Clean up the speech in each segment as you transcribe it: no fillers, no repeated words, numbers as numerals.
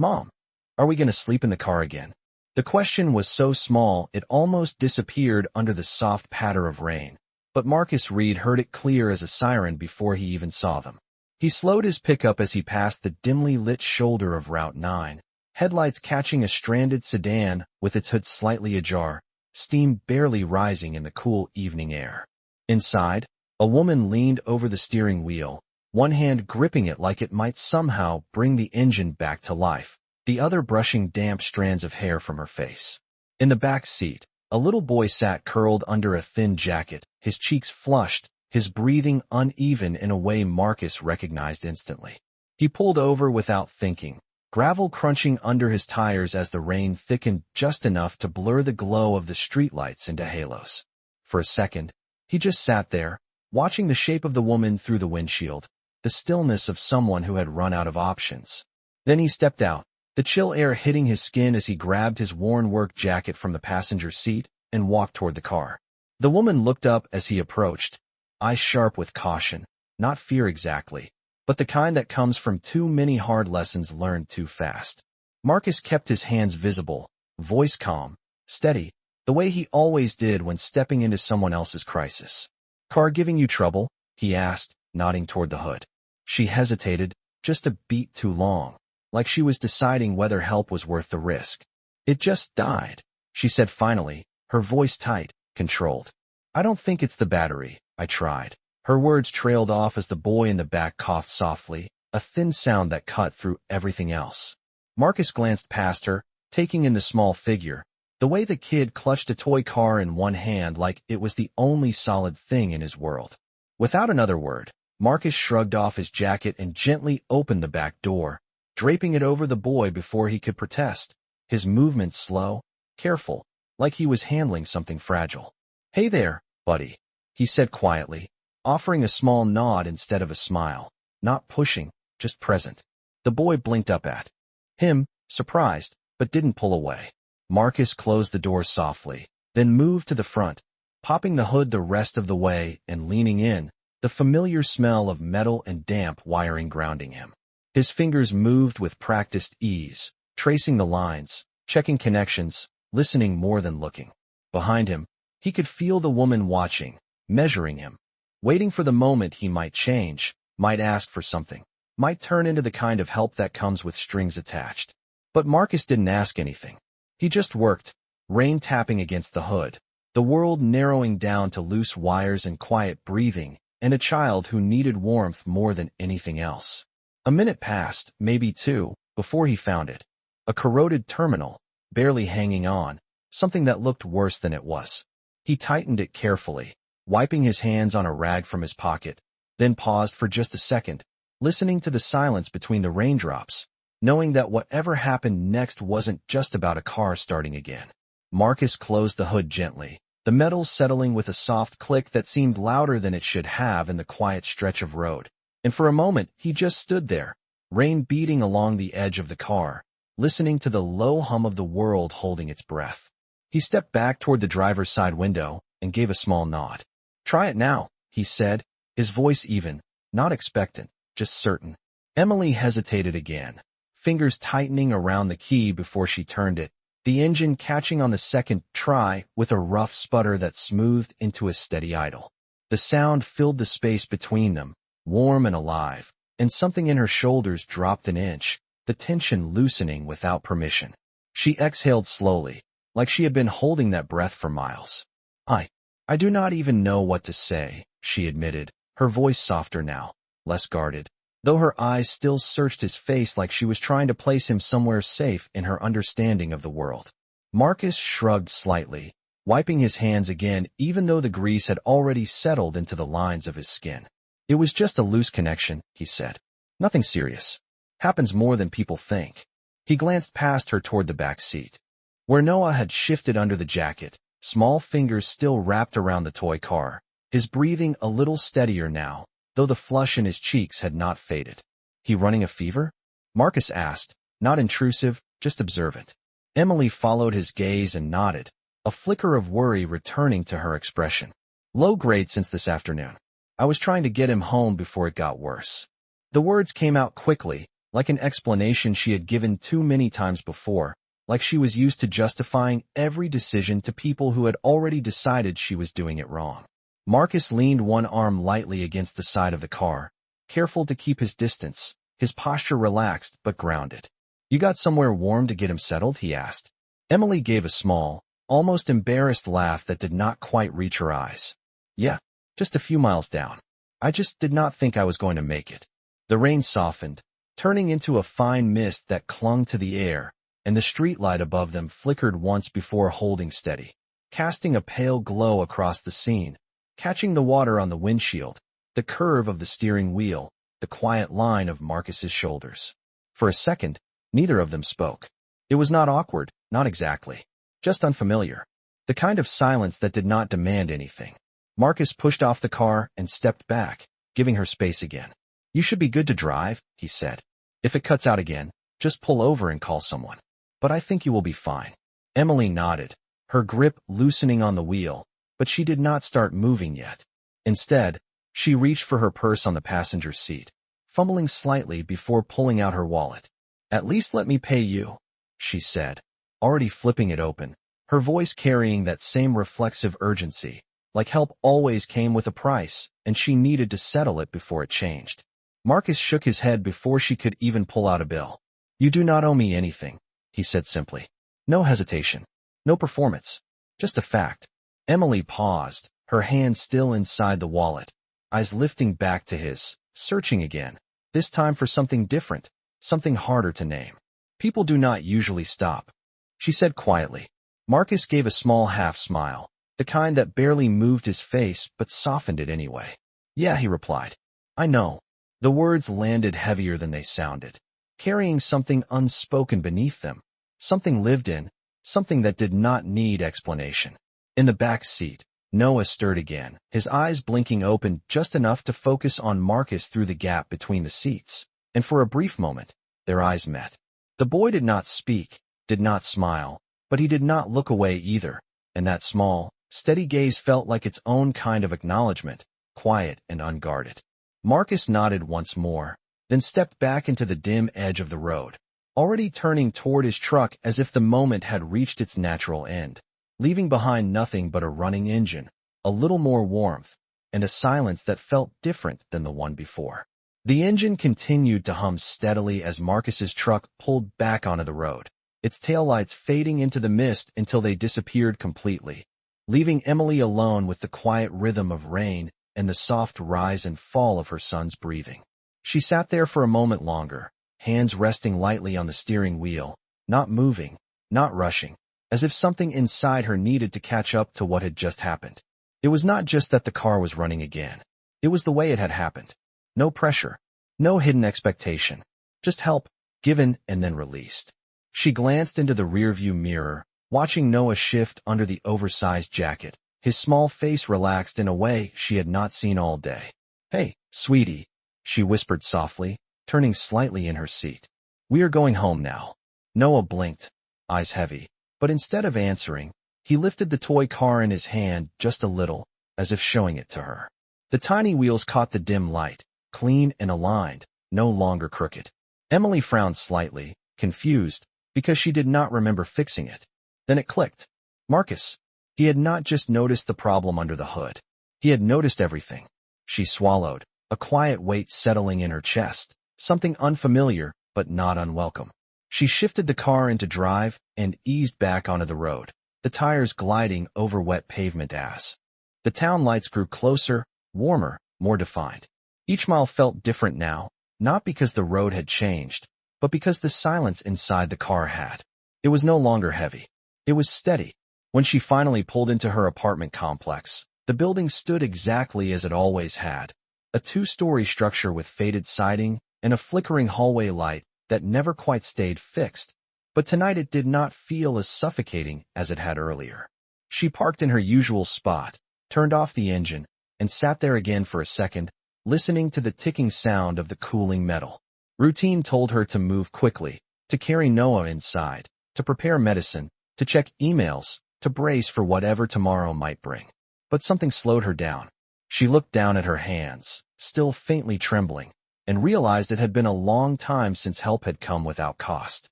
"Mom, are we going to sleep in the car again?" The question was so small it almost disappeared under the soft patter of rain, but Marcus Reed heard it clear as a siren before he even saw them. He slowed his pickup as he passed the dimly lit shoulder of Route 9, headlights catching a stranded sedan with its hood slightly ajar, steam barely rising in the cool evening air. Inside, a woman leaned over the steering wheel, one hand gripping it like it might somehow bring the engine back to life, the other brushing damp strands of hair from her face. In the back seat, a little boy sat curled under a thin jacket, his cheeks flushed, his breathing uneven in a way Marcus recognized instantly. He pulled over without thinking, gravel crunching under his tires as the rain thickened just enough to blur the glow of the streetlights into halos. For a second, he just sat there, watching the shape of the woman through the windshield, the stillness of someone who had run out of options. Then he stepped out, the chill air hitting his skin as he grabbed his worn work jacket from the passenger seat and walked toward the car. The woman looked up as he approached, eyes sharp with caution, not fear exactly, but the kind that comes from too many hard lessons learned too fast. Marcus kept his hands visible, voice calm, steady, the way he always did when stepping into someone else's crisis. "Car giving you trouble?" he asked, nodding toward the hood. She hesitated, just a beat too long, like she was deciding whether help was worth the risk. "It just died," she said finally, her voice tight, controlled. "I don't think it's the battery, I tried." Her words trailed off as the boy in the back coughed softly, a thin sound that cut through everything else. Marcus glanced past her, taking in the small figure, the way the kid clutched a toy car in one hand like it was the only solid thing in his world. Without another word, Marcus shrugged off his jacket and gently opened the back door, draping it over the boy before he could protest, his movements slow, careful, like he was handling something fragile. "Hey there, buddy," he said quietly, offering a small nod instead of a smile, not pushing, just present. The boy blinked up at him, surprised, but didn't pull away. Marcus closed the door softly, then moved to the front, popping the hood the rest of the way and leaning in, the familiar smell of metal and damp wiring grounding him. His fingers moved with practiced ease, tracing the lines, checking connections, listening more than looking. Behind him, he could feel the woman watching, measuring him, waiting for the moment he might change, might ask for something, might turn into the kind of help that comes with strings attached. But Marcus didn't ask anything. He just worked, rain tapping against the hood, the world narrowing down to loose wires and quiet breathing, and a child who needed warmth more than anything else. A minute passed, maybe two, before he found it. A corroded terminal, barely hanging on, something that looked worse than it was. He tightened it carefully, wiping his hands on a rag from his pocket, then paused for just a second, listening to the silence between the raindrops, knowing that whatever happened next wasn't just about a car starting again. Marcus closed the hood gently, the metal settling with a soft click that seemed louder than it should have in the quiet stretch of road. And for a moment, he just stood there, rain beating along the edge of the car, listening to the low hum of the world holding its breath. He stepped back toward the driver's side window and gave a small nod. "Try it now," he said, his voice even, not expectant, just certain. Emily hesitated again, fingers tightening around the key before she turned it, the engine catching on the second try with a rough sputter that smoothed into a steady idle. The sound filled the space between them, warm and alive, and something in her shoulders dropped an inch, the tension loosening without permission. She exhaled slowly, like she had been holding that breath for miles. I do not even know what to say," she admitted, her voice softer now, less guarded, though her eyes still searched his face like she was trying to place him somewhere safe in her understanding of the world. Marcus shrugged slightly, wiping his hands again even though the grease had already settled into the lines of his skin. "It was just a loose connection," he said. "Nothing serious. Happens more than people think." He glanced past her toward the back seat, where Noah had shifted under the jacket, small fingers still wrapped around the toy car, his breathing a little steadier now, though the flush in his cheeks had not faded. "He running a fever?" Marcus asked, not intrusive, just observant. Emily followed his gaze and nodded, a flicker of worry returning to her expression. "Low grade since this afternoon. I was trying to get him home before it got worse." The words came out quickly, like an explanation she had given too many times before, like she was used to justifying every decision to people who had already decided she was doing it wrong. Marcus leaned one arm lightly against the side of the car, careful to keep his distance, his posture relaxed but grounded. "You got somewhere warm to get him settled?" he asked. Emily gave a small, almost embarrassed laugh that did not quite reach her eyes. "Yeah, just a few miles down. I just did not think I was going to make it." The rain softened, turning into a fine mist that clung to the air, and the streetlight above them flickered once before holding steady, casting a pale glow across the scene, catching the water on the windshield, the curve of the steering wheel, the quiet line of Marcus's shoulders. For a second, neither of them spoke. It was not awkward, not exactly. Just unfamiliar. The kind of silence that did not demand anything. Marcus pushed off the car and stepped back, giving her space again. "You should be good to drive," he said. "If it cuts out again, just pull over and call someone. But I think you will be fine." Emily nodded, her grip loosening on the wheel, but she did not start moving yet. Instead, she reached for her purse on the passenger seat, fumbling slightly before pulling out her wallet. "At least let me pay you," she said, already flipping it open, her voice carrying that same reflexive urgency, like help always came with a price, and she needed to settle it before it changed. Marcus shook his head before she could even pull out a bill. "You do not owe me anything," he said simply. No hesitation, no performance, just a fact. Emily paused, her hand still inside the wallet, eyes lifting back to his, searching again, this time for something different, something harder to name. "People do not usually stop," she said quietly. Marcus gave a small half-smile, the kind that barely moved his face but softened it anyway. "Yeah," he replied. "I know." The words landed heavier than they sounded, carrying something unspoken beneath them, something lived in, something that did not need explanation. In the back seat, Noah stirred again, his eyes blinking open just enough to focus on Marcus through the gap between the seats, and for a brief moment, their eyes met. The boy did not speak, did not smile, but he did not look away either, and that small, steady gaze felt like its own kind of acknowledgement, quiet and unguarded. Marcus nodded once more, then stepped back into the dim edge of the road, already turning toward his truck as if the moment had reached its natural end, leaving behind nothing but a running engine, a little more warmth, and a silence that felt different than the one before. The engine continued to hum steadily as Marcus's truck pulled back onto the road, its taillights fading into the mist until they disappeared completely, leaving Emily alone with the quiet rhythm of rain and the soft rise and fall of her son's breathing. She sat there for a moment longer, hands resting lightly on the steering wheel, not moving, not rushing, as if something inside her needed to catch up to what had just happened. It was not just that the car was running again. It was the way it had happened. No pressure, no hidden expectation, just help, given and then released. She glanced into the rearview mirror, watching Noah shift under the oversized jacket, his small face relaxed in a way she had not seen all day. "Hey, sweetie," she whispered softly, turning slightly in her seat. "We are going home now." Noah blinked, eyes heavy, but instead of answering, he lifted the toy car in his hand just a little, as if showing it to her. The tiny wheels caught the dim light, clean and aligned, no longer crooked. Emily frowned slightly, confused, because she did not remember fixing it. Then it clicked. Marcus. He had not just noticed the problem under the hood. He had noticed everything. She swallowed, a quiet weight settling in her chest, something unfamiliar but not unwelcome. She shifted the car into drive and eased back onto the road, the tires gliding over wet pavement as the town lights grew closer, warmer, more defined. Each mile felt different now, not because the road had changed, but because the silence inside the car had. It was no longer heavy. It was steady. When she finally pulled into her apartment complex, the building stood exactly as it always had, a two-story structure with faded siding and a flickering hallway light that never quite stayed fixed, but tonight it did not feel as suffocating as it had earlier. She parked in her usual spot, turned off the engine, and sat there again for a second, listening to the ticking sound of the cooling metal. Routine told her to move quickly, to carry Noah inside, to prepare medicine, to check emails, to brace for whatever tomorrow might bring. But something slowed her down. She looked down at her hands, still faintly trembling, and realized it had been a long time since help had come without cost.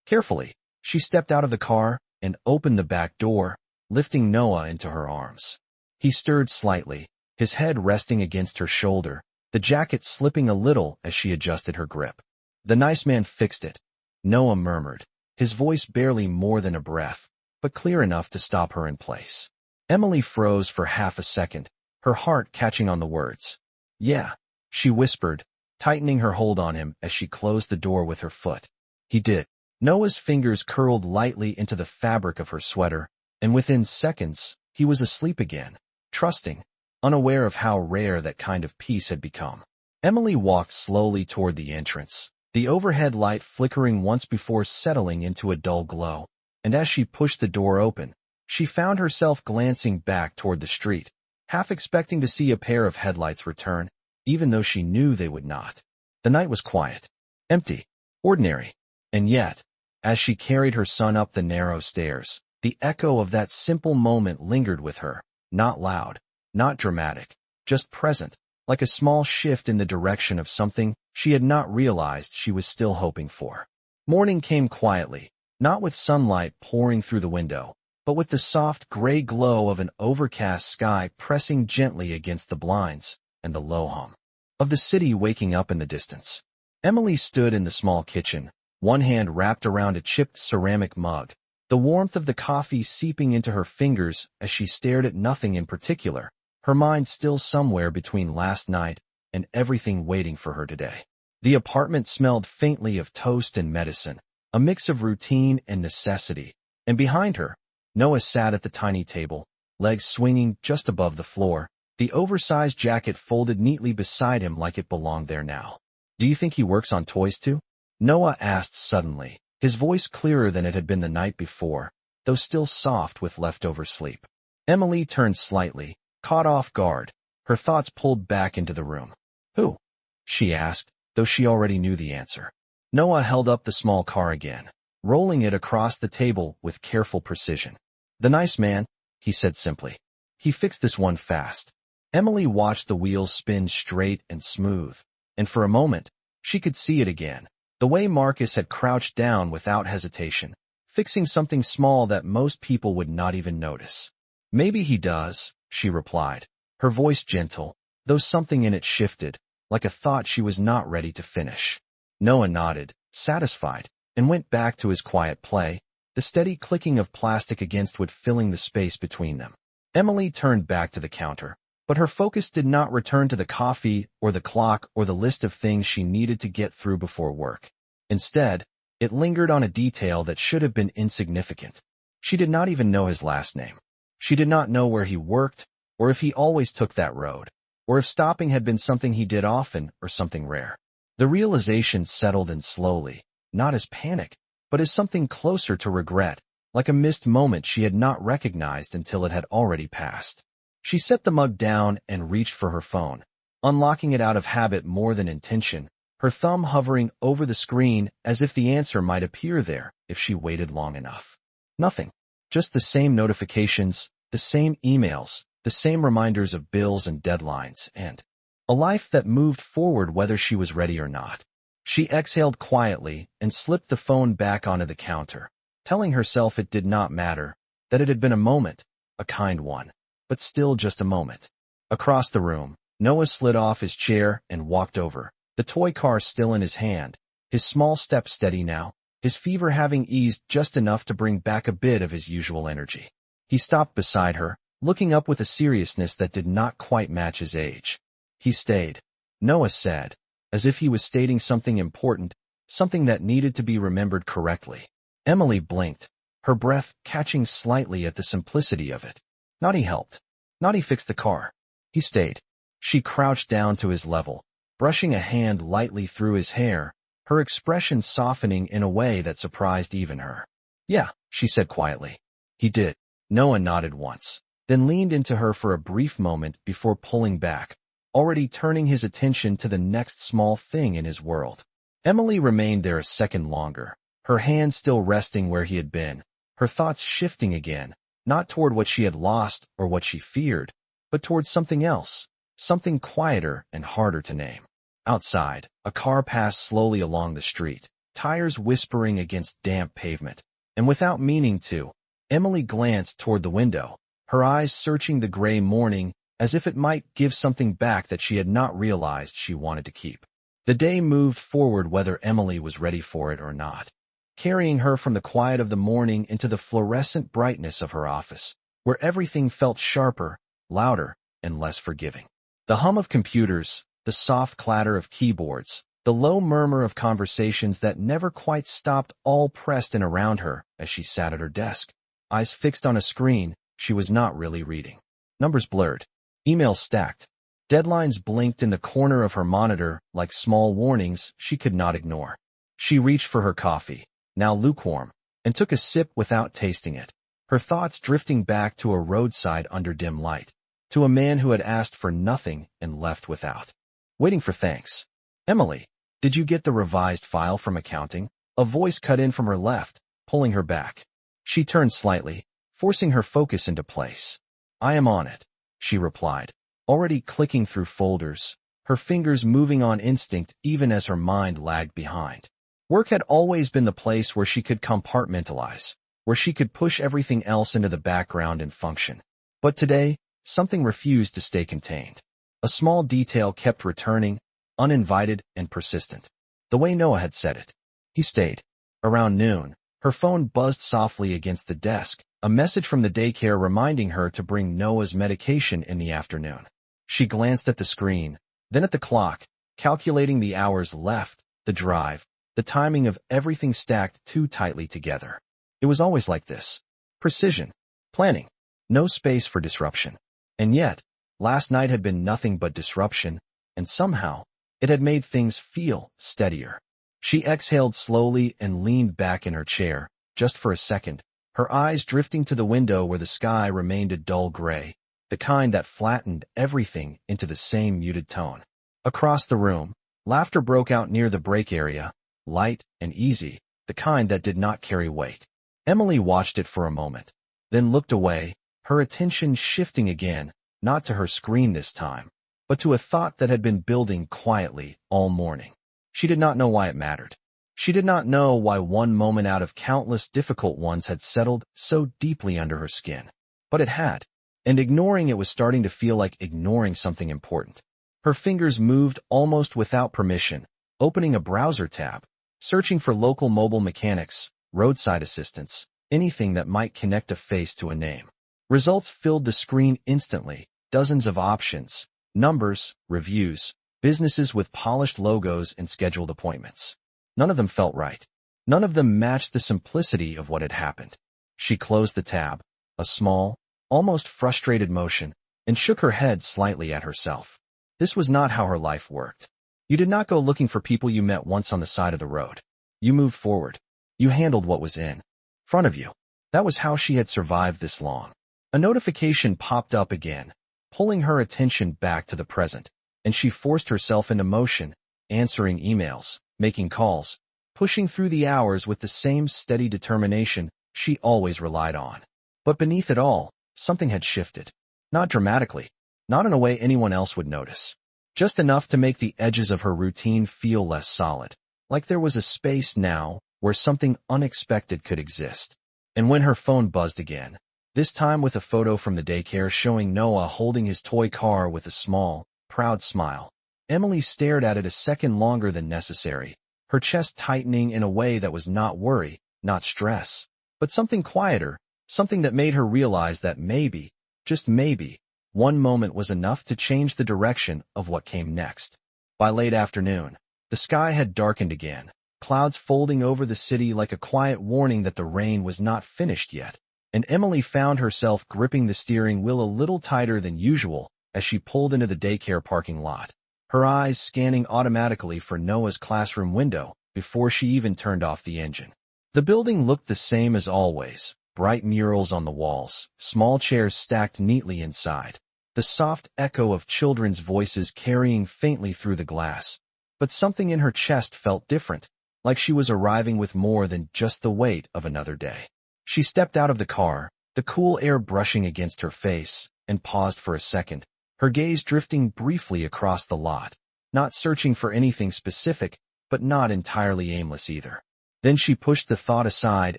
Carefully, she stepped out of the car and opened the back door, lifting Noah into her arms. He stirred slightly, his head resting against her shoulder, the jacket slipping a little as she adjusted her grip. "The nice man fixed it," Noah murmured, his voice barely more than a breath, but clear enough to stop her in place. Emily froze for half a second, her heart catching on the words. "Yeah," she whispered, tightening her hold on him as she closed the door with her foot. "He did." Noah's fingers curled lightly into the fabric of her sweater, and within seconds, he was asleep again, trusting, unaware of how rare that kind of peace had become. Emily walked slowly toward the entrance, the overhead light flickering once before settling into a dull glow, and as she pushed the door open, she found herself glancing back toward the street, half expecting to see a pair of headlights return, even though she knew they would not. The night was quiet, empty, ordinary, and yet, as she carried her son up the narrow stairs, the echo of that simple moment lingered with her, not loud, not dramatic, just present, like a small shift in the direction of something she had not realized she was still hoping for. Morning came quietly, not with sunlight pouring through the window, but with the soft gray glow of an overcast sky pressing gently against the blinds, and the low hum of the city waking up in the distance. Emily stood in the small kitchen, one hand wrapped around a chipped ceramic mug, the warmth of the coffee seeping into her fingers as she stared at nothing in particular, her mind still somewhere between last night and everything waiting for her today. The apartment smelled faintly of toast and medicine, a mix of routine and necessity, and behind her, Noah sat at the tiny table, legs swinging just above the floor, the oversized jacket folded neatly beside him like it belonged there now. "Do you think he works on toys too?" Noah asked suddenly, his voice clearer than it had been the night before, though still soft with leftover sleep. Emily turned slightly, caught off guard, her thoughts pulled back into the room. "Who?" she asked, though she already knew the answer. Noah held up the small car again, rolling it across the table with careful precision. "The nice man," he said simply. "He fixed this one fast." Emily watched the wheels spin straight and smooth, and for a moment, she could see it again, the way Marcus had crouched down without hesitation, fixing something small that most people would not even notice. "Maybe he does," she replied, her voice gentle, though something in it shifted, like a thought she was not ready to finish. Noah nodded, satisfied, and went back to his quiet play, the steady clicking of plastic against wood filling the space between them. Emily turned back to the counter, but her focus did not return to the coffee or the clock or the list of things she needed to get through before work. Instead, it lingered on a detail that should have been insignificant. She did not even know his last name. She did not know where he worked, or if he always took that road, or if stopping had been something he did often or something rare. The realization settled in slowly, not as panic, but as something closer to regret, like a missed moment she had not recognized until it had already passed. She set the mug down and reached for her phone, unlocking it out of habit more than intention, her thumb hovering over the screen as if the answer might appear there if she waited long enough. Nothing. Just the same notifications, the same emails, the same reminders of bills and deadlines, and a life that moved forward whether she was ready or not. She exhaled quietly and slipped the phone back onto the counter, telling herself it did not matter, that it had been a moment, a kind one, but still just a moment. Across the room, Noah slid off his chair and walked over, the toy car still in his hand, his small step steady now, his fever having eased just enough to bring back a bit of his usual energy. He stopped beside her, looking up with a seriousness that did not quite match his age. "He stayed," Noah said, as if he was stating something important, something that needed to be remembered correctly. Emily blinked, her breath catching slightly at the simplicity of it. Not he helped. Not he fixed the car. He stayed. She crouched down to his level, brushing a hand lightly through his hair, her expression softening in a way that surprised even her. "Yeah," she said quietly. "He did." Noah nodded once, then leaned into her for a brief moment before pulling back, already turning his attention to the next small thing in his world. Emily remained there a second longer, her hand still resting where he had been, her thoughts shifting again, not toward what she had lost or what she feared, but toward something else, something quieter and harder to name. Outside, a car passed slowly along the street, tires whispering against damp pavement. And without meaning to, Emily glanced toward the window, her eyes searching the gray morning as if it might give something back that she had not realized she wanted to keep. The day moved forward whether Emily was ready for it or not, carrying her from the quiet of the morning into the fluorescent brightness of her office, where everything felt sharper, louder, and less forgiving. The hum of computers, the soft clatter of keyboards, the low murmur of conversations that never quite stopped all pressed in around her as she sat at her desk. Eyes fixed on a screen she was not really reading. Numbers blurred. Emails stacked. Deadlines blinked in the corner of her monitor like small warnings she could not ignore. She reached for her coffee, now lukewarm, and took a sip without tasting it, her thoughts drifting back to a roadside under dim light, to a man who had asked for nothing and left without. Waiting for thanks. Emily, did you get the revised file from accounting? A voice cut in from her left, pulling her back. She turned slightly, forcing her focus into place. I am on it, she replied, already clicking through folders, her fingers moving on instinct even as her mind lagged behind. Work had always been the place where she could compartmentalize, where she could push everything else into the background and function. But today, something refused to stay contained. A small detail kept returning, uninvited and persistent. The way Noah had said it. He stayed. Around noon, her phone buzzed softly against the desk, a message from the daycare reminding her to bring Noah's medication in the afternoon. She glanced at the screen, then at the clock, calculating the hours left, the drive, the timing of everything stacked too tightly together. It was always like this. Precision. Planning. No space for disruption. And yet, last night had been nothing but disruption, and somehow, it had made things feel steadier. She exhaled slowly and leaned back in her chair, just for a second, her eyes drifting to the window where the sky remained a dull gray, the kind that flattened everything into the same muted tone. Across the room, laughter broke out near the break area, light and easy, the kind that did not carry weight. Emily watched it for a moment, then looked away, her attention shifting again, not to her screen this time, but to a thought that had been building quietly all morning. She did not know why it mattered. She did not know why one moment out of countless difficult ones had settled so deeply under her skin. But it had, and ignoring it was starting to feel like ignoring something important. Her fingers moved almost without permission, opening a browser tab, searching for local mobile mechanics, roadside assistance, anything that might connect a face to a name. Results filled the screen instantly, dozens of options, numbers, reviews, businesses with polished logos and scheduled appointments. None of them felt right. None of them matched the simplicity of what had happened. She closed the tab, a small, almost frustrated motion, and shook her head slightly at herself. This was not how her life worked. You did not go looking for people you met once on the side of the road. You moved forward. You handled what was in front of you. That was how she had survived this long. A notification popped up again, pulling her attention back to the present, and she forced herself into motion, answering emails, making calls, pushing through the hours with the same steady determination she always relied on. But beneath it all, something had shifted. Not dramatically, not in a way anyone else would notice. Just enough to make the edges of her routine feel less solid, like there was a space now where something unexpected could exist. And when her phone buzzed again, this time with a photo from the daycare showing Noah holding his toy car with a small, proud smile, Emily stared at it a second longer than necessary, her chest tightening in a way that was not worry, not stress, but something quieter, something that made her realize that maybe, just maybe, one moment was enough to change the direction of what came next. By late afternoon, the sky had darkened again, clouds folding over the city like a quiet warning that the rain was not finished yet, and Emily found herself gripping the steering wheel a little tighter than usual as she pulled into the daycare parking lot, her eyes scanning automatically for Noah's classroom window before she even turned off the engine. The building looked the same as always, bright murals on the walls, small chairs stacked neatly inside, the soft echo of children's voices carrying faintly through the glass. But something in her chest felt different, like she was arriving with more than just the weight of another day. She stepped out of the car, the cool air brushing against her face, and paused for a second, her gaze drifting briefly across the lot, not searching for anything specific, but not entirely aimless either. Then she pushed the thought aside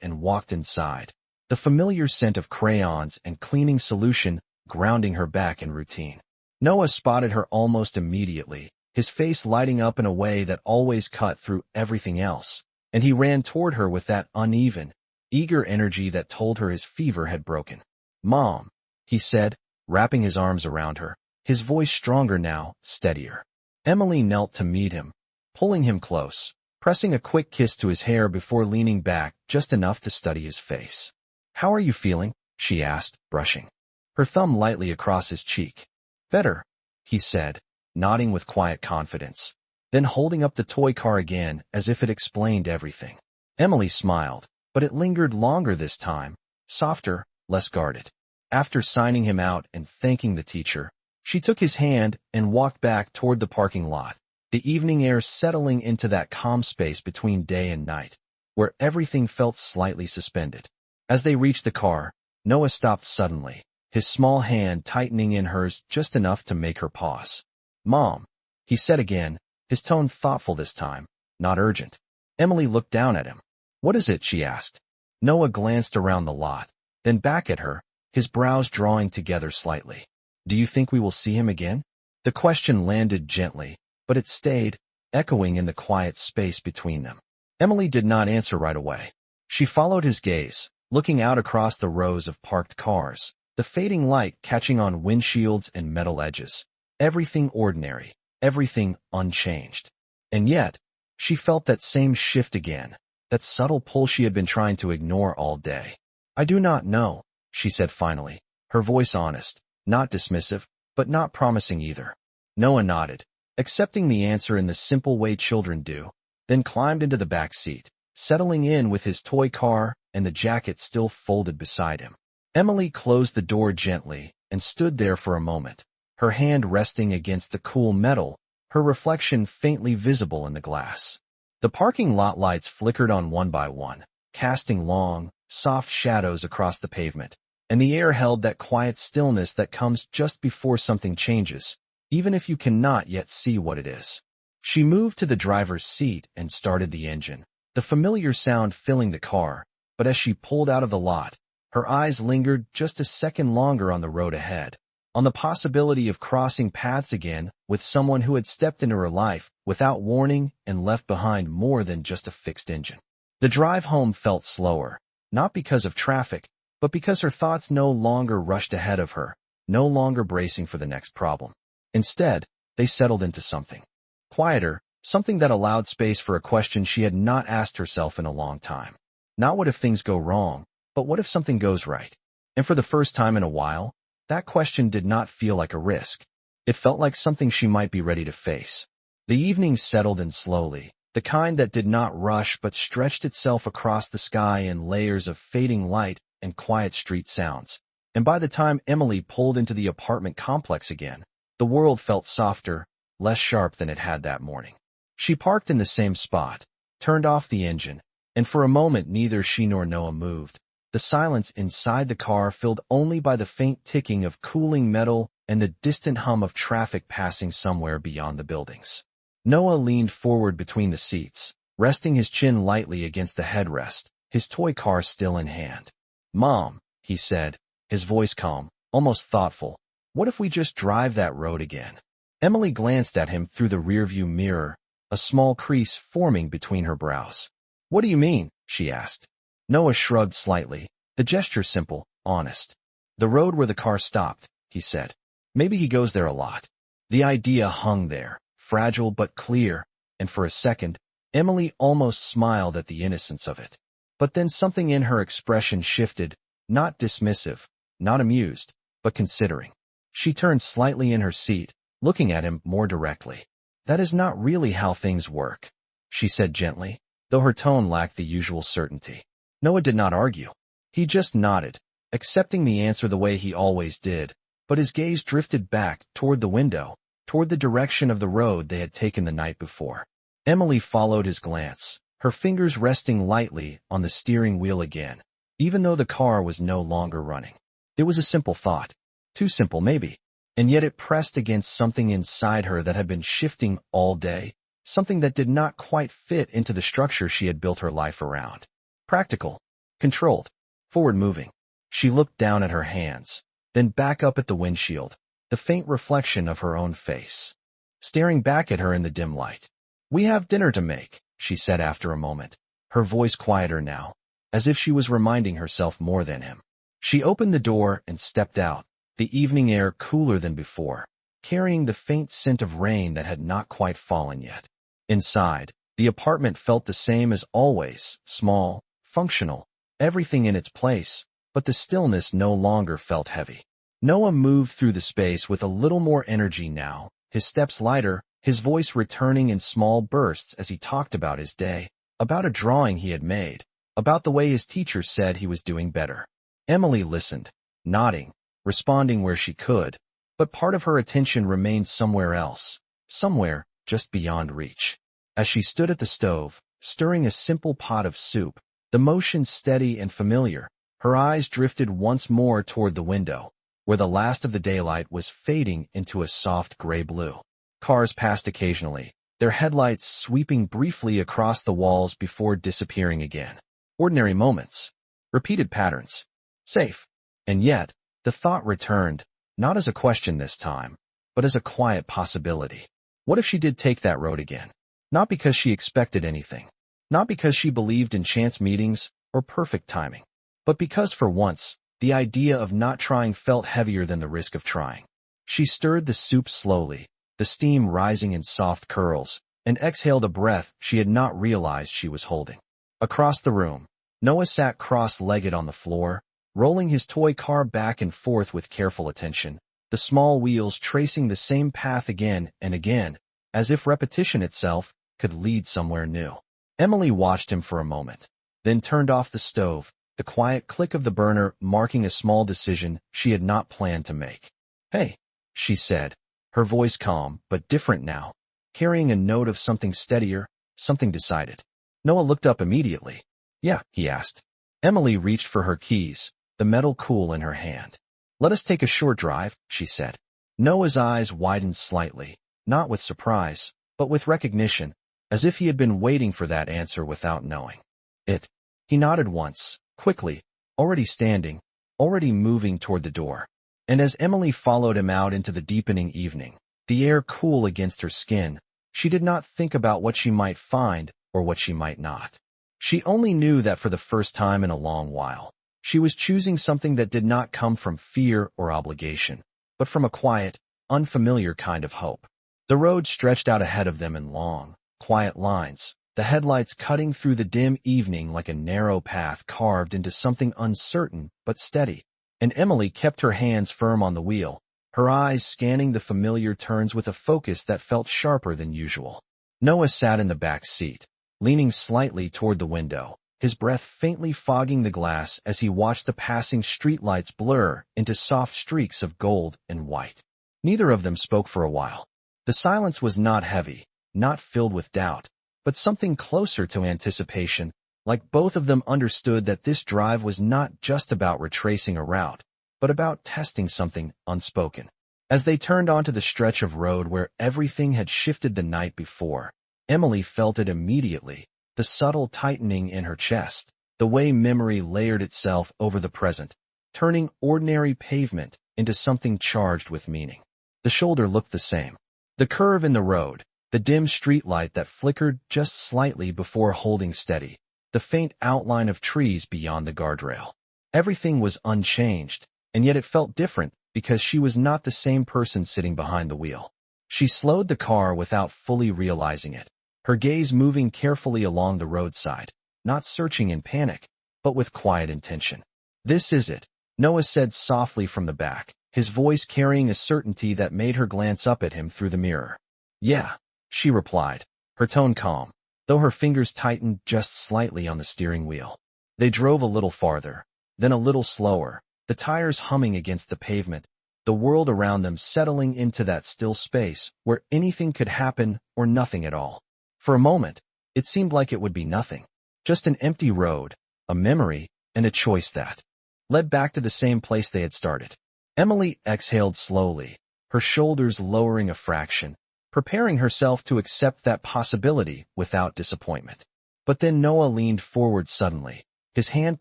and walked inside, the familiar scent of crayons and cleaning solution grounding her back in routine. Noah spotted her almost immediately, his face lighting up in a way that always cut through everything else, and he ran toward her with that uneven, eager energy that told her his fever had broken. "Mom," he said, wrapping his arms around her, his voice stronger now, steadier. Emily knelt to meet him, pulling him close, pressing a quick kiss to his hair before leaning back just enough to study his face. "How are you feeling?" she asked, brushing her thumb lightly across his cheek. "Better," he said, nodding with quiet confidence, then holding up the toy car again as if it explained everything. Emily smiled, but it lingered longer this time, softer, less guarded. After signing him out and thanking the teacher, she took his hand and walked back toward the parking lot, the evening air settling into that calm space between day and night, where everything felt slightly suspended. As they reached the car, Noah stopped suddenly, his small hand tightening in hers just enough to make her pause. "Mom," he said again, his tone thoughtful this time, not urgent. Emily looked down at him. "What is it?" she asked. Noah glanced around the lot, then back at her, his brows drawing together slightly. "Do you think we will see him again?" The question landed gently, but it stayed, echoing in the quiet space between them. Emily did not answer right away. She followed his gaze, looking out across the rows of parked cars, the fading light catching on windshields and metal edges. Everything ordinary, everything unchanged. And yet, she felt that same shift again, that subtle pull she had been trying to ignore all day. "I do not know," she said finally, her voice honest, not dismissive, but not promising either. Noah nodded, accepting the answer in the simple way children do, then climbed into the back seat, settling in with his toy car and the jacket still folded beside him. Emily closed the door gently and stood there for a moment, her hand resting against the cool metal, her reflection faintly visible in the glass. The parking lot lights flickered on one by one, casting long, soft shadows across the pavement, and the air held that quiet stillness that comes just before something changes, even if you cannot yet see what it is. She moved to the driver's seat and started the engine, the familiar sound filling the car, but as she pulled out of the lot, her eyes lingered just a second longer on the road ahead, on the possibility of crossing paths again with someone who had stepped into her life without warning and left behind more than just a fixed engine. The drive home felt slower, not because of traffic, but because her thoughts no longer rushed ahead of her, no longer bracing for the next problem. Instead, they settled into something quieter, something that allowed space for a question she had not asked herself in a long time. Not what if things go wrong, but what if something goes right? And for the first time in a while, that question did not feel like a risk. It felt like something she might be ready to face. The evening settled in slowly, the kind that did not rush but stretched itself across the sky in layers of fading light and quiet street sounds. And by the time Emily pulled into the apartment complex again, the world felt softer, less sharp than it had that morning. She parked in the same spot, turned off the engine, and for a moment neither she nor Noah moved. The silence inside the car filled only by the faint ticking of cooling metal and the distant hum of traffic passing somewhere beyond the buildings. Noah leaned forward between the seats, resting his chin lightly against the headrest, his toy car still in hand. "Mom," he said, his voice calm, almost thoughtful, "what if we just drive that road again?" Emily glanced at him through the rearview mirror, a small crease forming between her brows. "What do you mean?" she asked. Noah shrugged slightly, the gesture simple, honest. "The road where the car stopped," he said. "Maybe he goes there a lot." The idea hung there, fragile but clear, and for a second, Emily almost smiled at the innocence of it. But then something in her expression shifted, not dismissive, not amused, but considering. She turned slightly in her seat, looking at him more directly. "That is not really how things work," she said gently, though her tone lacked the usual certainty. Noah did not argue. He just nodded, accepting the answer the way he always did, but his gaze drifted back toward the window, toward the direction of the road they had taken the night before. Emily followed his glance, her fingers resting lightly on the steering wheel again, even though the car was no longer running. It was a simple thought. Too simple, maybe. and yet it pressed against something inside her that had been shifting all day, something that did not quite fit into the structure she had built her life around. Practical, controlled, forward-moving. She looked down at her hands, then back up at the windshield, the faint reflection of her own face, staring back at her in the dim light. "We have dinner to make," she said after a moment, her voice quieter now, as if she was reminding herself more than him. She opened the door and stepped out, the evening air cooler than before, carrying the faint scent of rain that had not quite fallen yet. Inside, the apartment felt the same as always, small, functional, everything in its place, but the stillness no longer felt heavy. Noah moved through the space with a little more energy now, his steps lighter, his voice returning in small bursts as he talked about his day, about a drawing he had made, about the way his teacher said he was doing better. Emily listened, nodding, responding where she could, but part of her attention remained somewhere else, somewhere just beyond reach. As she stood at the stove, stirring a simple pot of soup, the motion steady and familiar, her eyes drifted once more toward the window, where the last of the daylight was fading into a soft gray blue. Cars passed occasionally, their headlights sweeping briefly across the walls before disappearing again. Ordinary moments. Repeated patterns. Safe. And yet, the thought returned, not as a question this time, but as a quiet possibility. What if she did take that road again? Not because she expected anything. Not because she believed in chance meetings or perfect timing. But because for once, the idea of not trying felt heavier than the risk of trying. She stirred the soup slowly, the steam rising in soft curls, and exhaled a breath she had not realized she was holding. Across the room, Noah sat cross-legged on the floor, rolling his toy car back and forth with careful attention, the small wheels tracing the same path again and again, as if repetition itself could lead somewhere new. Emily watched him for a moment, then turned off the stove, the quiet click of the burner marking a small decision she had not planned to make. "Hey," she said, her voice calm but different now, carrying a note of something steadier, something decided. Noah looked up immediately. "Yeah," he asked. Emily reached for her keys, the metal cool in her hand. "Let us take a short drive," she said. Noah's eyes widened slightly, not with surprise, but with recognition, as if he had been waiting for that answer without knowing it. He nodded once, quickly, already standing, already moving toward the door. And as Emily followed him out into the deepening evening, the air cool against her skin, she did not think about what she might find or what she might not. She only knew that for the first time in a long while, she was choosing something that did not come from fear or obligation, but from a quiet, unfamiliar kind of hope. The road stretched out ahead of them in long, quiet lines, the headlights cutting through the dim evening like a narrow path carved into something uncertain but steady. And Emily kept her hands firm on the wheel, her eyes scanning the familiar turns with a focus that felt sharper than usual. Noah sat in the back seat, leaning slightly toward the window, his breath faintly fogging the glass as he watched the passing streetlights blur into soft streaks of gold and white. Neither of them spoke for a while. The silence was not heavy, not filled with doubt, but something closer to anticipation, like both of them understood that this drive was not just about retracing a route, but about testing something unspoken. As they turned onto the stretch of road where everything had shifted the night before, Emily felt it immediately, the subtle tightening in her chest, the way memory layered itself over the present, turning ordinary pavement into something charged with meaning. The shoulder looked the same. The curve in the road, the dim streetlight that flickered just slightly before holding steady, the faint outline of trees beyond the guardrail. Everything was unchanged, and yet it felt different because she was not the same person sitting behind the wheel. She slowed the car without fully realizing it, her gaze moving carefully along the roadside, not searching in panic, but with quiet intention. "This is it," Noah said softly from the back, his voice carrying a certainty that made her glance up at him through the mirror. "Yeah," she replied, her tone calm, though her fingers tightened just slightly on the steering wheel. They drove a little farther, then a little slower, the tires humming against the pavement, the world around them settling into that still space where anything could happen or nothing at all. For a moment, it seemed like it would be nothing, just an empty road, a memory, and a choice that led back to the same place they had started. Emily exhaled slowly, her shoulders lowering a fraction, preparing herself to accept that possibility without disappointment. But then Noah leaned forward suddenly, his hand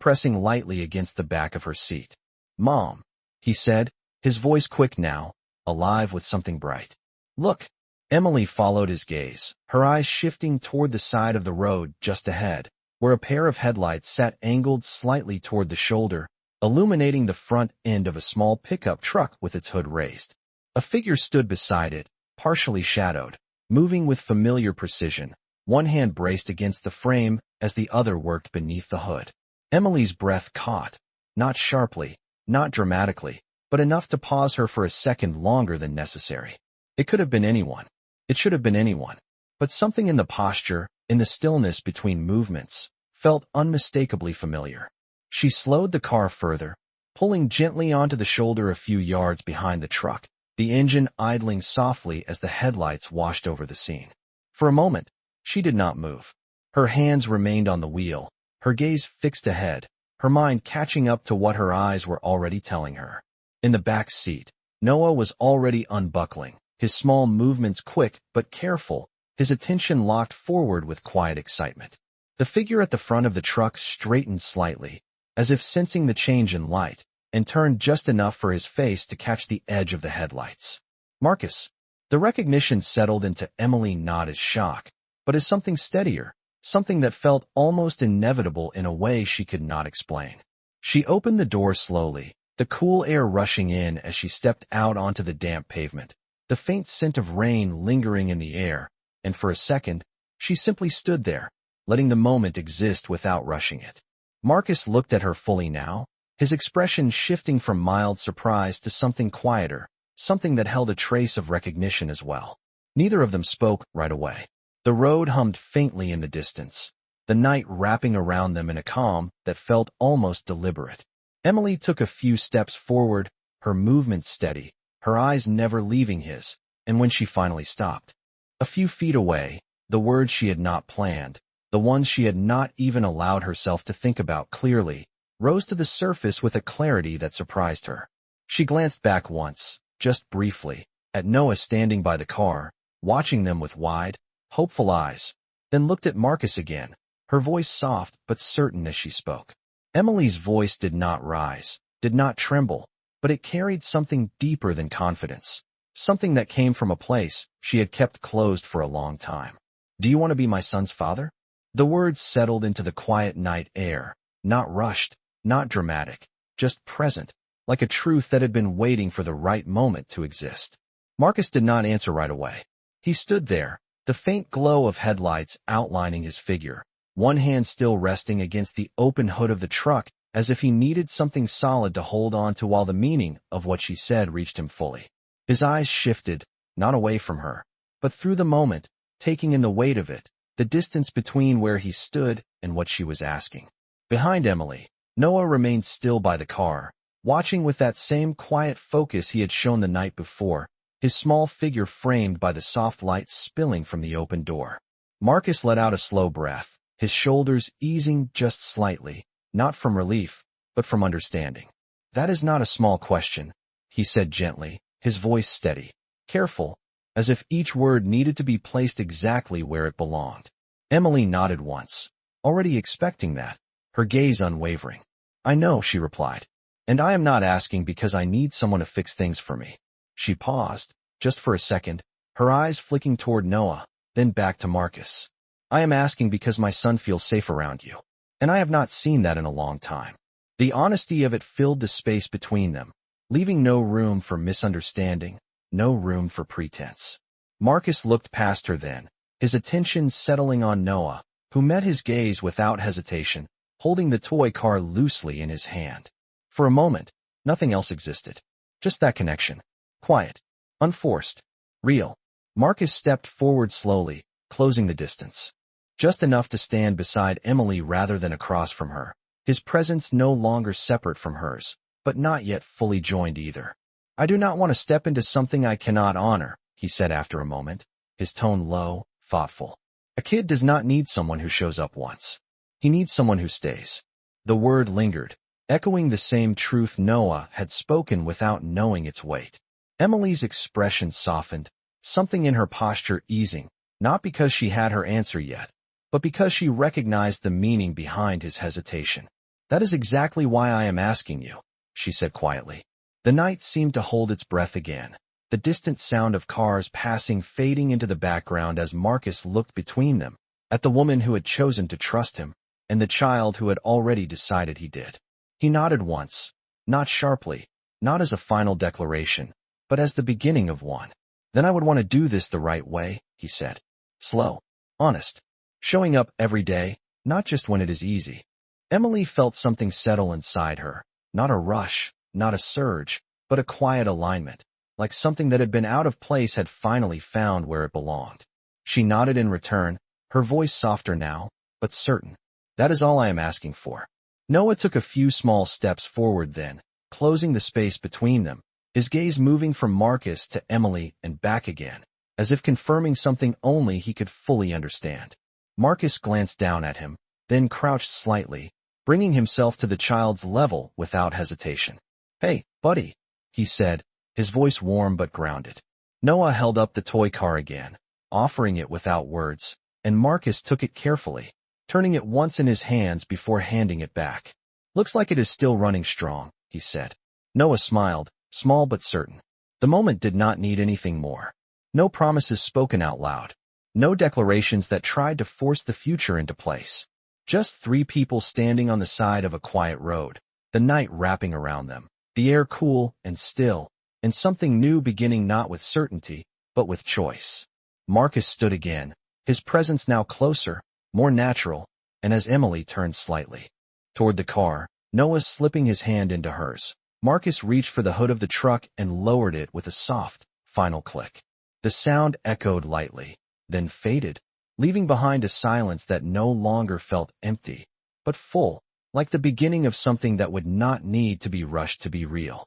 pressing lightly against the back of her seat. "Mom," he said, his voice quick now, alive with something bright. "Look." Emily followed his gaze, her eyes shifting toward the side of the road just ahead, where a pair of headlights sat angled slightly toward the shoulder, illuminating the front end of a small pickup truck with its hood raised. A figure stood beside it, partially shadowed, moving with familiar precision, one hand braced against the frame as the other worked beneath the hood. Emily's breath caught, not sharply, not dramatically, but enough to pause her for a second longer than necessary. It could have been anyone. It should have been anyone. But something in the posture, in the stillness between movements, felt unmistakably familiar. She slowed the car further, pulling gently onto the shoulder a few yards behind the truck, the engine idling softly as the headlights washed over the scene. For a moment, she did not move. Her hands remained on the wheel, her gaze fixed ahead, her mind catching up to what her eyes were already telling her. In the back seat, Noah was already unbuckling, his small movements quick but careful, his attention locked forward with quiet excitement. The figure at the front of the truck straightened slightly, as if sensing the change in light, and turned just enough for his face to catch the edge of the headlights. "Marcus." The recognition settled into Emily not as shock, but as something steadier, something that felt almost inevitable in a way she could not explain. She opened the door slowly, the cool air rushing in as she stepped out onto the damp pavement, the faint scent of rain lingering in the air, and for a second, she simply stood there, letting the moment exist without rushing it. Marcus looked at her fully now, his expression shifting from mild surprise to something quieter, something that held a trace of recognition as well. Neither of them spoke right away. The road hummed faintly in the distance, the night wrapping around them in a calm that felt almost deliberate. Emily took a few steps forward, her movements steady, her eyes never leaving his, and when she finally stopped, a few feet away, the words she had not planned, the ones she had not even allowed herself to think about clearly, rose to the surface with a clarity that surprised her. She glanced back once, just briefly, at Noah standing by the car, watching them with wide, hopeful eyes, then looked at Marcus again, her voice soft but certain as she spoke. Emily's voice did not rise, did not tremble, but it carried something deeper than confidence, something that came from a place she had kept closed for a long time. "Do you want to be my son's father?" The words settled into the quiet night air, not rushed, not dramatic, just present, like a truth that had been waiting for the right moment to exist. Marcus did not answer right away. He stood there, the faint glow of headlights outlining his figure, one hand still resting against the open hood of the truck as if he needed something solid to hold on to while the meaning of what she said reached him fully. His eyes shifted, not away from her, but through the moment, taking in the weight of it, the distance between where he stood and what she was asking. Behind Emily, Noah remained still by the car, watching with that same quiet focus he had shown the night before, his small figure framed by the soft light spilling from the open door. Marcus let out a slow breath, his shoulders easing just slightly, not from relief, but from understanding. "That is not a small question," he said gently, his voice steady, careful, as if each word needed to be placed exactly where it belonged. Emily nodded once, already expecting that, her gaze unwavering. "I know," she replied, "and I am not asking because I need someone to fix things for me." She paused, just for a second, her eyes flicking toward Noah, then back to Marcus. "I am asking because my son feels safe around you, and I have not seen that in a long time." The honesty of it filled the space between them, leaving no room for misunderstanding, no room for pretense. Marcus looked past her then, his attention settling on Noah, who met his gaze without hesitation, holding the toy car loosely in his hand. For a moment, nothing else existed. Just that connection. Quiet, unforced, real. Marcus stepped forward slowly, closing the distance. Just enough to stand beside Emily rather than across from her, his presence no longer separate from hers, but not yet fully joined either. "I do not want to step into something I cannot honor," he said after a moment, his tone low, thoughtful. "A kid does not need someone who shows up once. He needs someone who stays." The word lingered, echoing the same truth Noah had spoken without knowing its weight. Emily's expression softened, something in her posture easing, not because she had her answer yet, but because she recognized the meaning behind his hesitation. "That is exactly why I am asking you," she said quietly. The night seemed to hold its breath again, the distant sound of cars passing fading into the background as Marcus looked between them, at the woman who had chosen to trust him, and the child who had already decided he did. He nodded once, not sharply, not as a final declaration, but as the beginning of one. "Then I would want to do this the right way," he said. "Slow, honest, showing up every day, not just when it is easy." Emily felt something settle inside her, not a rush, not a surge, but a quiet alignment, like something that had been out of place had finally found where it belonged. She nodded in return, her voice softer now, but certain. "That is all I am asking for." Noah took a few small steps forward then, closing the space between them, his gaze moving from Marcus to Emily and back again, as if confirming something only he could fully understand. Marcus glanced down at him, then crouched slightly, bringing himself to the child's level without hesitation. "Hey, buddy," he said, his voice warm but grounded. Noah held up the toy car again, offering it without words, and Marcus took it carefully, turning it once in his hands before handing it back. "Looks like it is still running strong," he said. Noah smiled, small but certain. The moment did not need anything more. No promises spoken out loud. No declarations that tried to force the future into place. Just three people standing on the side of a quiet road, the night wrapping around them, the air cool and still, and something new beginning not with certainty, but with choice. Marcus stood again, his presence now closer, more natural, and as Emily turned slightly toward the car, Noah slipping his hand into hers, Marcus reached for the hood of the truck and lowered it with a soft, final click. The sound echoed lightly, then faded, leaving behind a silence that no longer felt empty, but full, like the beginning of something that would not need to be rushed to be real.